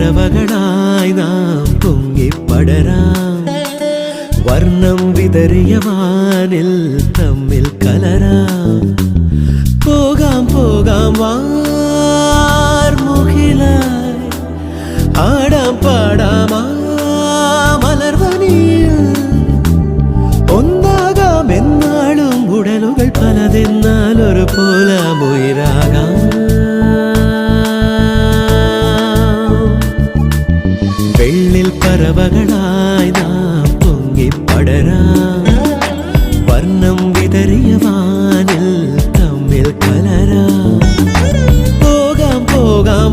പറവകളായി നാം പൊങ്ങിപ്പടരാം വർണ്ണം വിതറിയ വാനിൽ തമ്മിൽ കലരാം പോകാം പോകാം വാർമുകിലായി ആടാം പാടാം മലർവനിയിൽ ഒന്നാകാം എന്നാളും ഉടലുകൾ പലതെന്നാൽ ഒരു പോലാമുയിരാകാം വെള്ളിൽ പറവകളായി നാം പൊങ്ങിപ്പടരാം വർണ്ണം വിതറിയ വാനിൽ തമ്മിൽ കലരാം പോകാം പോകാം